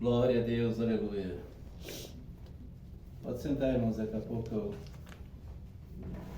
Glória a Deus, aleluia. Pode sentar, irmãos, daqui a pouco eu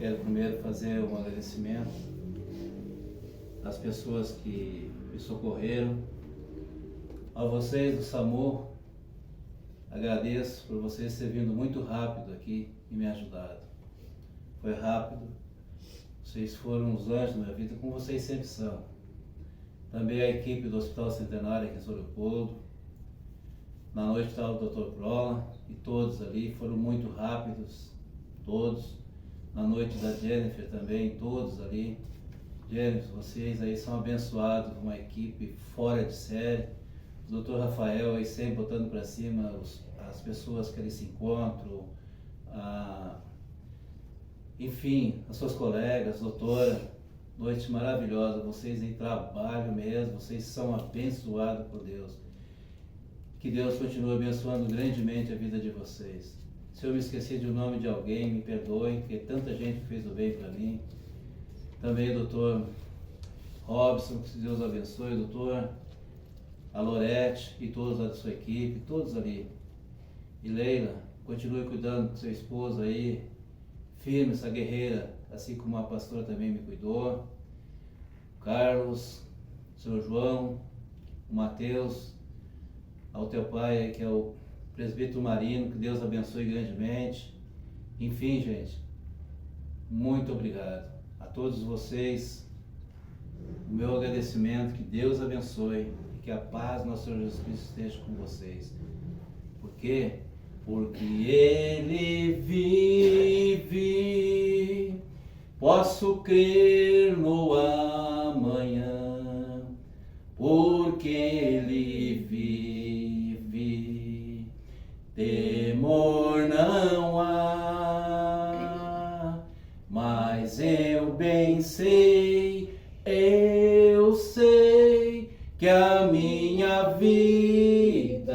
quero primeiro fazer um agradecimento às pessoas que me socorreram, a vocês do SAMU. Agradeço por vocês terem vindo muito rápido aqui e me ajudado. Foi rápido, vocês foram os anjos da minha vida, como vocês sempre são. Também a equipe do Hospital Centenário aqui em São Leopoldo. Na noite estava o Dr. Prola e todos ali foram muito rápidos, todos. Na noite da Jennifer também, todos ali. Jennifer, vocês aí são abençoados, uma equipe fora de série. O Dr. Rafael aí sempre botando para cima as pessoas que ali se encontram, enfim, as suas colegas, doutora, noite maravilhosa, vocês em trabalho mesmo, vocês são abençoados por Deus. Que Deus continue abençoando grandemente a vida de vocês. Se eu me esqueci de um nome de alguém, me perdoem, porque tanta gente fez o bem para mim. Também o doutor Robson, que Deus abençoe, o doutor, a Lorete e todos da sua equipe, todos ali. E Leila, continue cuidando do seu esposo aí, firme, essa guerreira, assim como a pastora também me cuidou. Carlos, o senhor João, o Mateus, ao teu pai, que é o presbítero Marino, que Deus abençoe grandemente. Enfim, gente, muito obrigado a todos vocês. O meu agradecimento, que Deus abençoe e que a paz do nosso Senhor Jesus Cristo esteja com vocês. Por quê? Porque Ele vive, posso crer no amanhã, porque Ele vive. Temor não há, mas eu bem sei, eu sei que a minha vida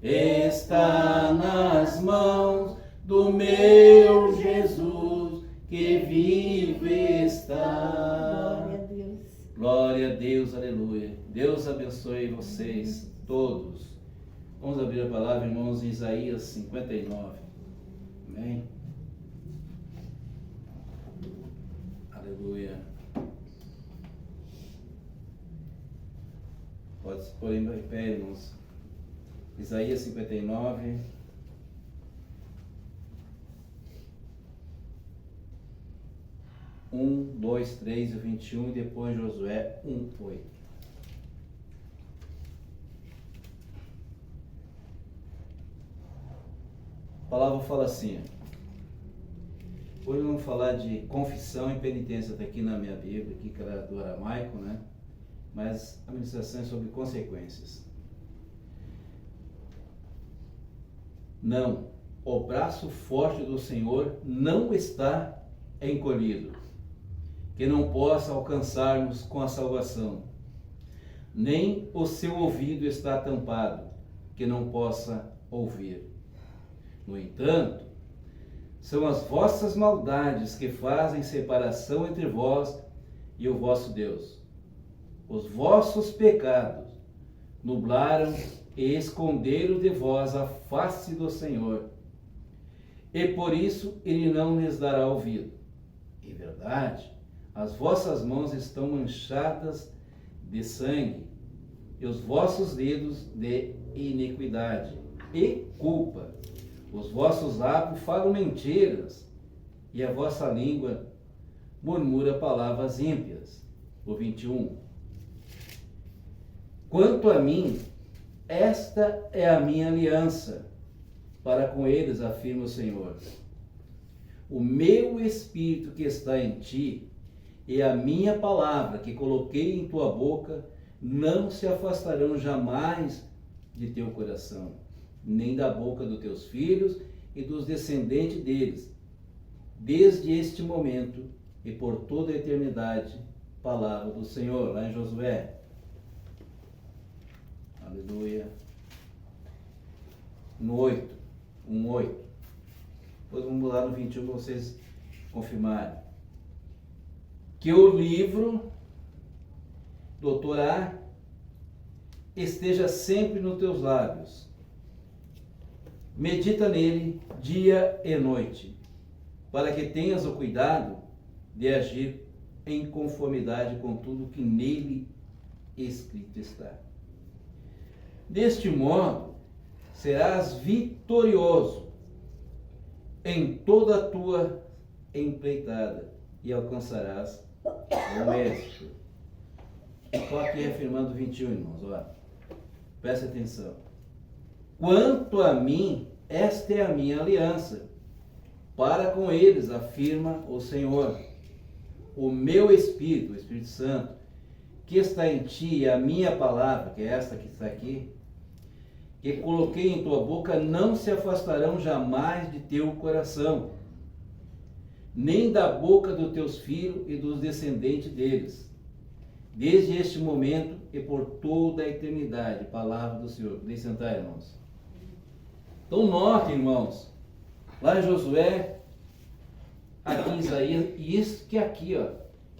está nas mãos do meu Jesus, que vive está. Glória a Deus. Glória a Deus, aleluia. Deus abençoe vocês todos. Vamos abrir a palavra, irmãos, em Isaías 59. Amém? Aleluia. Pode se pôr em pé, irmãos. Isaías 59. Um, 2, 3 e 21 e depois Josué 1, 8. A palavra fala assim. Hoje vamos falar de confissão e penitência, está aqui na minha Bíblia, aqui que era do aramaico, né? Mas a ministração é sobre consequências. Não, o braço forte do Senhor não está encolhido, que não possa alcançar-nos com a salvação, nem o seu ouvido está tampado, que não possa ouvir. No entanto, são as vossas maldades que fazem separação entre vós e o vosso Deus. Os vossos pecados nublaram e esconderam de vós a face do Senhor, e por isso ele não lhes dará ouvido. Em verdade, as vossas mãos estão manchadas de sangue, e os vossos dedos de iniquidade e culpa. Os vossos lábios falam mentiras, e a vossa língua murmura palavras ímpias. O 21. Quanto a mim, esta é a minha aliança para com eles, afirma o Senhor. O meu espírito que está em ti e a minha palavra que coloquei em tua boca não se afastarão jamais de teu coração, nem da boca dos teus filhos e dos descendentes deles, desde este momento e por toda a eternidade. Palavra do Senhor, lá em Josué. Aleluia. No 8, 1:8. Depois vamos lá no 21 para vocês confirmarem. Que o livro do Torá esteja sempre nos teus lábios. Medita nele dia e noite, para que tenhas o cuidado de agir em conformidade com tudo que nele escrito está. Deste modo, serás vitorioso em toda a tua empreitada e alcançarás o êxito. Estou aqui afirmando 21, irmãos, olha. Preste atenção. Quanto a mim, esta é a minha aliança para com eles, afirma o Senhor. O meu Espírito, o Espírito Santo, que está em ti, e a minha palavra, que é esta que está aqui, que coloquei em tua boca, não se afastarão jamais de teu coração, nem da boca dos teus filhos e dos descendentes deles, desde este momento e por toda a eternidade. Palavra do Senhor. Podem sentar, irmãos. Então notem, irmãos, lá em Josué, aqui em Isaías, e isso que aqui, ó,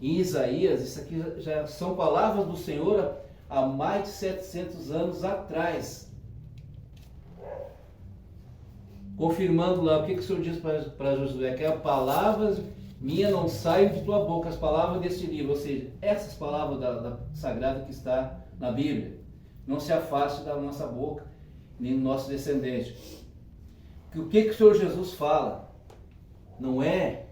em Isaías, isso aqui já são palavras do Senhor há mais de 700 anos atrás. Confirmando lá, o que o Senhor diz para Josué? Que as palavras minhas não saiam de tua boca, as palavras deste livro, ou seja, essas palavras da sagrada que está na Bíblia, não se afaste da nossa boca, nem do nosso descendente. O que o Senhor Jesus fala? Não é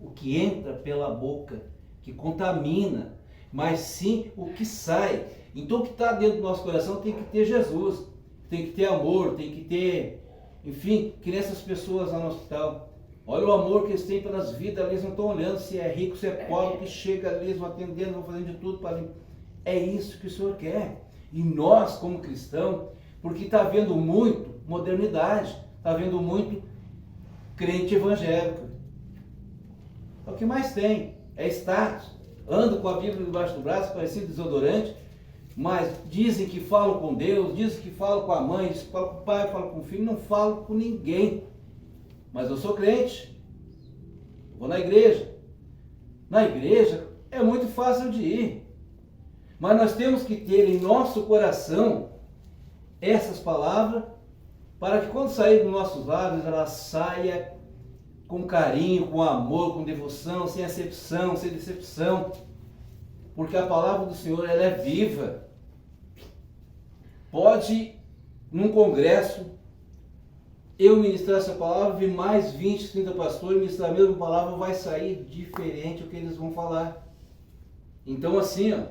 o que entra pela boca, que contamina, mas sim o que sai. Então o que está dentro do nosso coração tem que ter Jesus, tem que ter amor, tem que ter... Enfim, que nessas pessoas lá no hospital, olha o amor que eles têm pelas vidas, eles não estão olhando se é rico, se é pobre, que chega ali, eles vão atendendo, vão fazendo de tudo para... É isso que o Senhor quer. E nós, como cristãos, porque está havendo muito modernidade, está havendo muito crente evangélico. É o que mais tem, é status. Ando com a Bíblia debaixo do braço, parecido desodorante, mas dizem que falam com Deus, dizem que falam com a mãe, dizem que falam com o pai, falam com o filho, não falam com ninguém. Mas eu sou crente, vou na igreja. Na igreja é muito fácil de ir, mas nós temos que ter em nosso coração essas palavras, para que quando sair dos nossos lábios, ela saia com carinho, com amor, com devoção, sem acepção, sem decepção. Porque a palavra do Senhor, ela é viva. Pode, num congresso, eu ministrar essa palavra, vir mais 20, 30 pastores, ministrar a mesma palavra, vai sair diferente o que eles vão falar. Então assim, ó,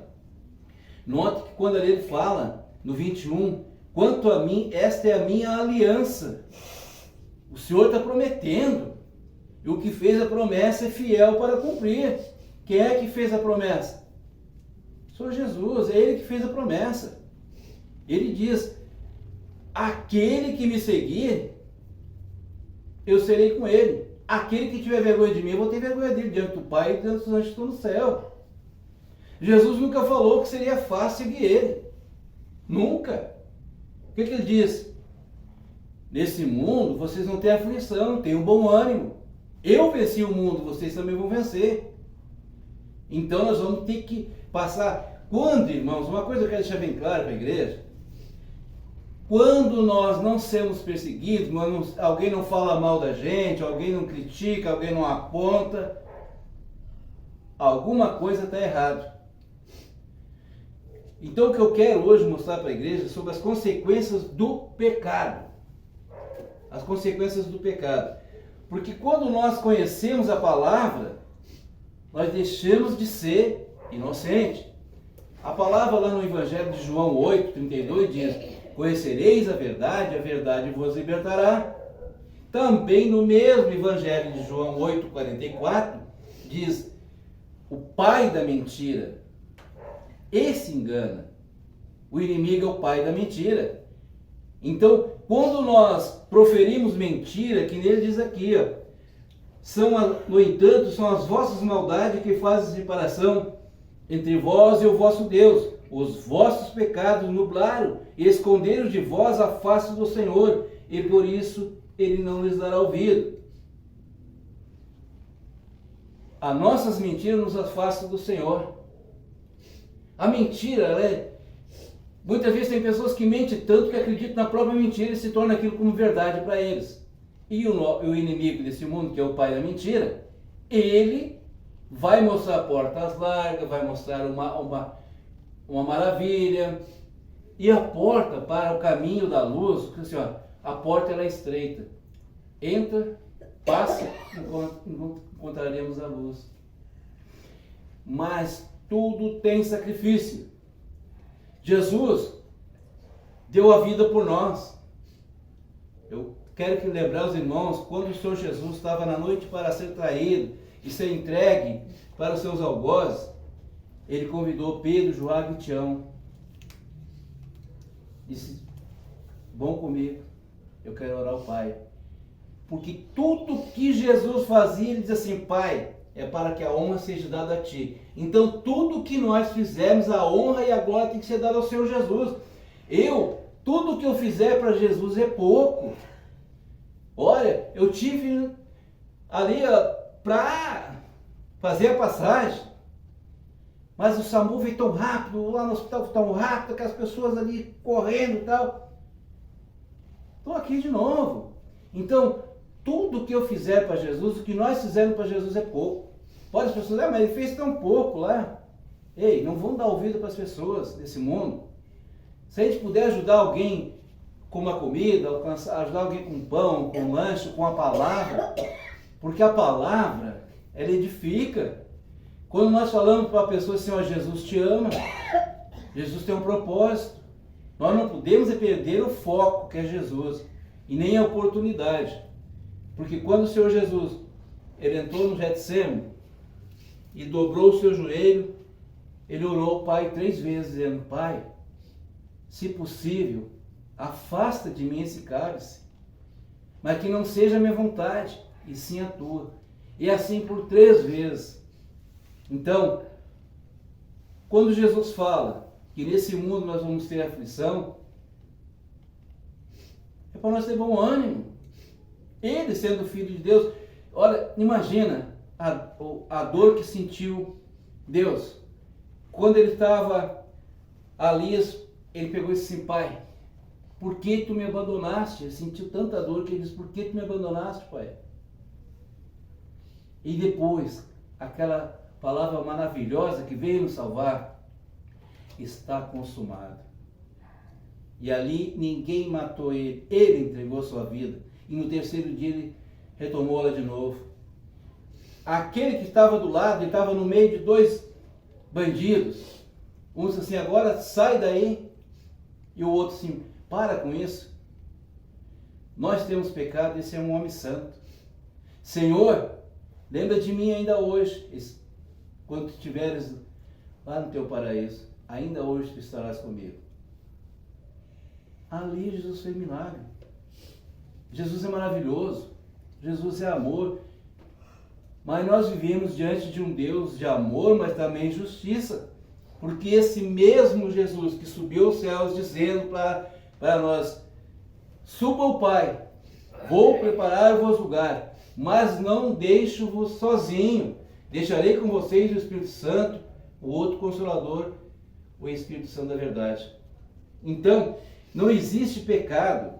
note que quando ele fala, no 21, quanto a mim, esta é a minha aliança. O Senhor está prometendo. E o que fez a promessa é fiel para cumprir. Quem é que fez a promessa? O Senhor Jesus, é Ele que fez a promessa. Ele diz, aquele que me seguir, eu serei com ele. Aquele que tiver vergonha de mim, eu vou ter vergonha dele, diante do Pai e diante dos anjos que estão no céu. Jesus nunca falou que seria fácil seguir ele. Nunca. O que ele diz? Nesse mundo vocês não têm aflição, têm um bom ânimo. Eu venci o mundo, vocês também vão vencer. Então nós vamos ter que passar. Quando, irmãos, uma coisa que eu quero deixar bem clara para a igreja, quando nós não sermos perseguidos, alguém não fala mal da gente, alguém não critica, alguém não aponta, alguma coisa está errada. Então o que eu quero hoje mostrar para a igreja é sobre as consequências do pecado. As consequências do pecado. Porque quando nós conhecemos a palavra, nós deixamos de ser inocentes. A palavra lá no Evangelho de João 8:32 diz, conhecereis a verdade vos libertará. Também no mesmo Evangelho de João 8:44 diz, o pai da mentira, esse engana. O inimigo é o pai da mentira. Então, quando nós proferimos mentira, que nele diz aqui, ó, no entanto, são as vossas maldades que fazem separação entre vós e o vosso Deus. Os vossos pecados nublaram e esconderam de vós a face do Senhor, e por isso ele não lhes dará ouvido. As nossas mentiras nos afastam do Senhor. A mentira, Muitas vezes tem pessoas que mentem tanto que acreditam na própria mentira e se torna aquilo como verdade para eles. E o inimigo desse mundo, que é o pai da mentira, ele vai mostrar portas largas, vai mostrar uma maravilha. E a porta para o caminho da luz, assim, ó, a porta ela é estreita. Entra, passa, encontraremos a luz. Mas tudo tem sacrifício. Jesus deu a vida por nós. Eu quero que lembrar os irmãos, quando o Senhor Jesus estava na noite para ser traído e ser entregue para os seus algozes, ele convidou Pedro, João e Tião. Disse, vão comigo, eu quero orar ao Pai. Porque tudo que Jesus fazia, ele dizia assim, Pai, é para que a honra seja dada a Ti. Então tudo que nós fizermos, a honra e a glória tem que ser dada ao Senhor Jesus. Tudo que eu fizer para Jesus é pouco. Olha, eu tive ali para fazer a passagem, mas o SAMU veio tão rápido, lá no hospital tão rápido, aquelas pessoas ali correndo e tal. Estou aqui de novo. Então, tudo que eu fizer para Jesus, o que nós fizermos para Jesus é pouco. Pode as pessoas dizer, mas ele fez tão pouco lá. Ei, não vamos dar ouvido para as pessoas desse mundo. Se a gente puder ajudar alguém com uma comida, ajudar alguém com pão, com um lanche, com a palavra, porque a palavra, ela edifica. Quando nós falamos para a pessoa assim, ó, Jesus te ama, Jesus tem um propósito. Nós não podemos perder o foco, que é Jesus, e nem a oportunidade. Porque quando o Senhor Jesus, ele entrou no Getsêmani e dobrou o seu joelho, ele orou ao Pai 3 vezes, dizendo, Pai, se possível, afasta de mim esse cálice, mas que não seja a minha vontade, e sim a tua. E assim por 3 vezes. Então, quando Jesus fala que nesse mundo nós vamos ter aflição, é para nós ter bom ânimo. Ele sendo filho de Deus, olha, imagina a dor que sentiu Deus. Quando ele estava ali, ele pegou e disse assim, Pai, por que tu me abandonaste? Ele sentiu tanta dor que ele disse, por que tu me abandonaste, Pai? E depois, aquela palavra maravilhosa que veio nos salvar, está consumado. E ali ninguém matou ele, ele entregou sua vida. E no 3º dia ele retomou ela de novo. Aquele que estava do lado, ele estava no meio de 2 bandidos. Um disse assim, agora sai daí. E o outro assim, para com isso. Nós temos pecado, esse é um homem santo. Senhor, lembra de mim ainda hoje. Quando tu estiveres lá no teu paraíso, ainda hoje tu estarás comigo. Ali Jesus fez milagre. Jesus é maravilhoso. Jesus é amor. Mas nós vivemos diante de um Deus de amor, mas também justiça. Porque esse mesmo Jesus que subiu aos céus dizendo para nós, suba ao Pai, vou preparar-vos lugar, mas não deixo-vos sozinho. Deixarei com vocês o Espírito Santo, o outro Consolador, o Espírito Santo da verdade. Então, não existe pecado,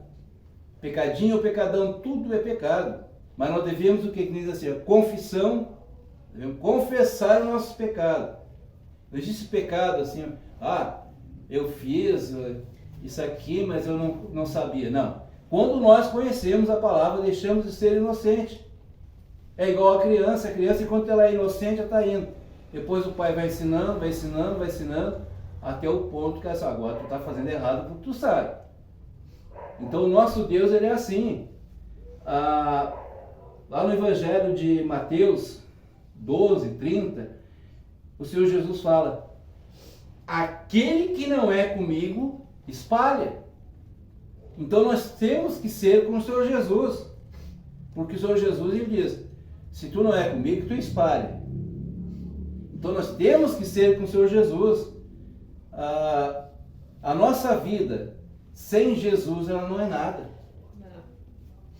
pecadinho ou pecadão, tudo é pecado. Mas nós devemos o que diz assim, a confissão, devemos confessar os nossos pecados. Não existe pecado assim, eu fiz isso aqui, mas eu não sabia. Não. Quando nós conhecemos a palavra, deixamos de ser inocente. É igual a criança enquanto ela é inocente, ela está indo. Depois o pai vai ensinando, até o ponto que agora tu está fazendo errado porque tu sabe. Então o nosso Deus, ele é assim. Lá no Evangelho de Mateus 12:30, o Senhor Jesus fala, aquele que não é comigo, espalha. Então nós temos que ser como o Senhor Jesus. Porque o Senhor Jesus, ele diz, se tu não é comigo, tu espalha. Então nós temos que ser com o Senhor Jesus. A nossa vida sem Jesus, ela não é nada.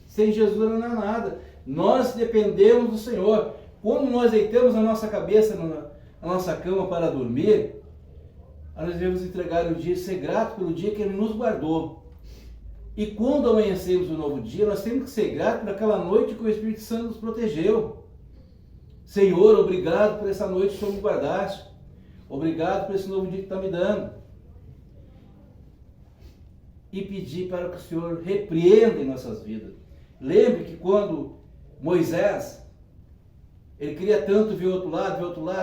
Sem Jesus, ela não é nada. Nós dependemos do Senhor. Quando nós deitamos a nossa cabeça na nossa cama para dormir, nós devemos entregar o dia e ser grato pelo dia que Ele nos guardou. E quando amanhecemos um novo dia, nós temos que ser gratos por aquela noite que o Espírito Santo nos protegeu. Senhor, obrigado por essa noite que o Senhor me guardaste. Obrigado por esse novo dia que está me dando. E pedir para que o Senhor repreenda em nossas vidas. Lembre que quando Moisés, ele queria tanto ver outro lado,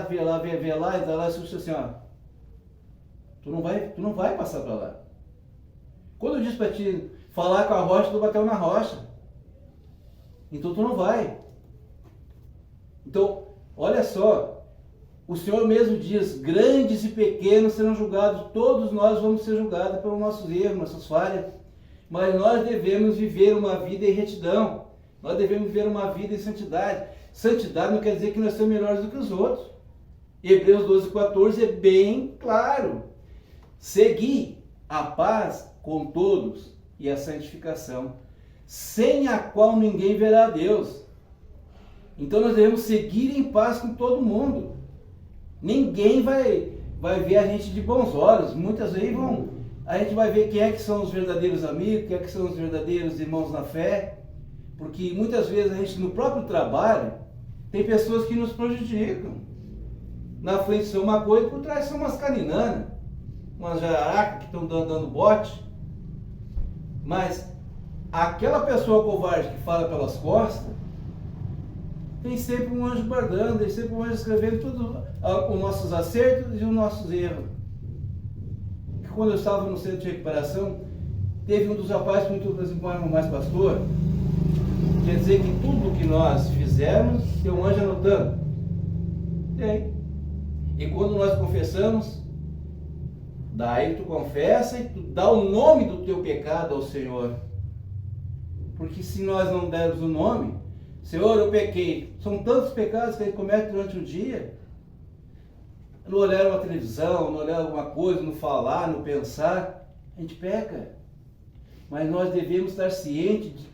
via lá, e lá, e disse assim, ó, tu não vai passar para lá. Quando eu disse para ti falar com a rocha, tu bateu na rocha. Então tu não vai. Então, olha só, o Senhor mesmo diz, grandes e pequenos serão julgados, todos nós vamos ser julgados pelos nossos erros, nossas falhas, mas nós devemos viver uma vida em retidão, nós devemos viver uma vida em santidade. Santidade não quer dizer que nós somos melhores do que os outros. Hebreus 12:14 é bem claro. Segui a paz com todos e a santificação, sem a qual ninguém verá a Deus. Então nós devemos seguir em paz com todo mundo. Ninguém vai ver a gente de bons olhos. Muitas vezes a gente vai ver quem é que são os verdadeiros amigos, quem é que são os verdadeiros irmãos na fé. Porque muitas vezes a gente no próprio trabalho tem pessoas que nos prejudicam. Na frente são uma coisa, por trás são umas caninanas, umas jararacas que estão dando bote. Mas aquela pessoa covarde que fala pelas costas, tem sempre um anjo guardando, tem sempre um anjo escrevendo tudo os nossos acertos e os nossos erros. Quando eu estava no centro de recuperação, teve um dos rapazes que perguntou para assim, mas pastor, quer dizer que tudo que nós fizemos, tem um anjo anotando? Tem. E quando nós confessamos, daí tu confessa e tu dá o nome do teu pecado ao Senhor. Porque se nós não dermos o nome, Senhor, eu pequei. São tantos pecados que a gente comete durante o dia. No olhar uma televisão, no olhar alguma coisa, no falar, no pensar, a gente peca. Mas nós devemos estar cientes de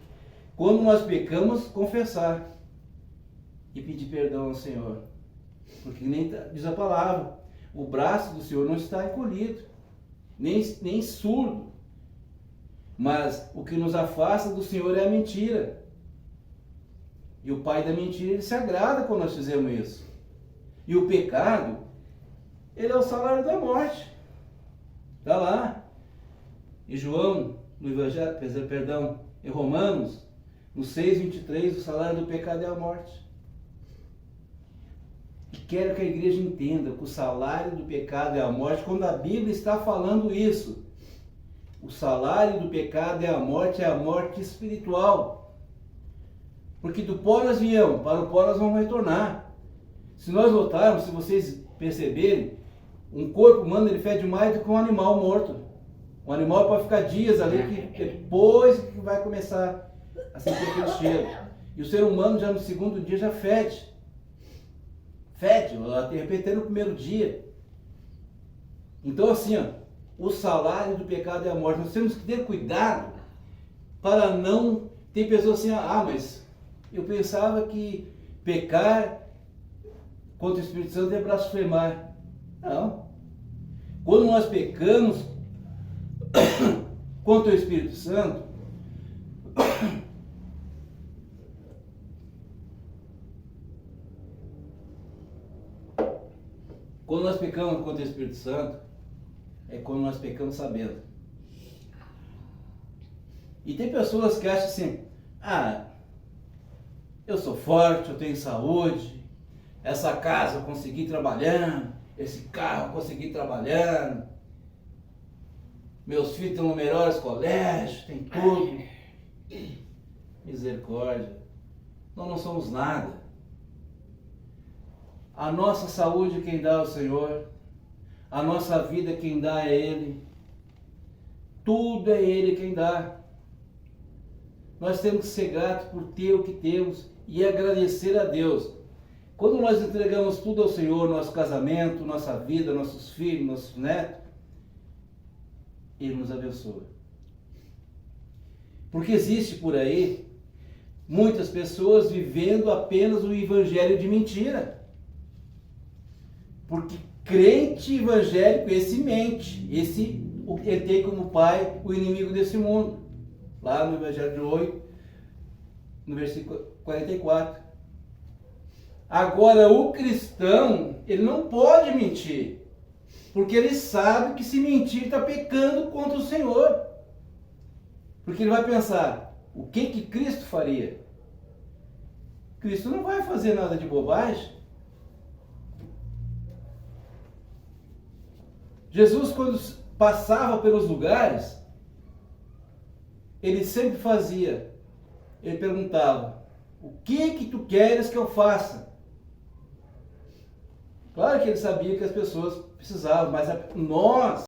quando nós pecamos, confessar e pedir perdão ao Senhor. Porque nem diz a palavra, o braço do Senhor não está encolhido, nem surdo. Mas o que nos afasta do Senhor é a mentira. E o pai da mentira, ele se agrada quando nós fizemos isso. E o pecado, ele é o salário da morte. Está lá. Em João, no Evangelho, em Romanos, no 6:23, o salário do pecado é a morte. E quero que a igreja entenda que o salário do pecado é a morte, quando a Bíblia está falando isso. O salário do pecado é a morte espiritual. Porque do pó nós viemos, para o pó nós vamos retornar. Se nós notarmos, se vocês perceberem, um corpo humano ele fede mais do que um animal morto. Um animal pode ficar dias ali, que depois que vai começar a sentir aquele cheiro. E o ser humano já no segundo dia já fede. De repente no primeiro dia. Então assim, ó, o salário do pecado é a morte. Nós temos que ter cuidado para não... Tem pessoas assim, mas eu pensava que pecar contra o Espírito Santo é blasfemar. Não. Quando nós pecamos contra o Espírito Santo, quando nós pecamos contra o Espírito Santo, é quando nós pecamos sabendo. E tem pessoas que acham assim, eu sou forte, eu tenho saúde, essa casa eu consegui trabalhando, esse carro eu consegui trabalhando, meus filhos estão nos melhores colégios, tem tudo. Misericórdia. Nós não somos nada. A nossa saúde quem dá é o Senhor. A nossa vida quem dá é Ele. Tudo é Ele quem dá. Nós temos que ser gratos por ter o que temos e agradecer a Deus. Quando nós entregamos tudo ao Senhor, nosso casamento, nossa vida, nossos filhos, nossos netos, Ele nos abençoa. Porque existe por aí muitas pessoas vivendo apenas o evangelho de mentira. Porque crente evangélico, esse mente, ele tem como pai o inimigo desse mundo. Lá no Evangelho de 8, no versículo 44. Agora, o cristão, ele não pode mentir, porque ele sabe que se mentir está pecando contra o Senhor. Porque ele vai pensar, o que Cristo faria? Cristo não vai fazer nada de bobagem. Jesus, quando passava pelos lugares, ele sempre fazia, ele perguntava, o que tu queres que eu faça? Claro que ele sabia que as pessoas precisavam, mas nós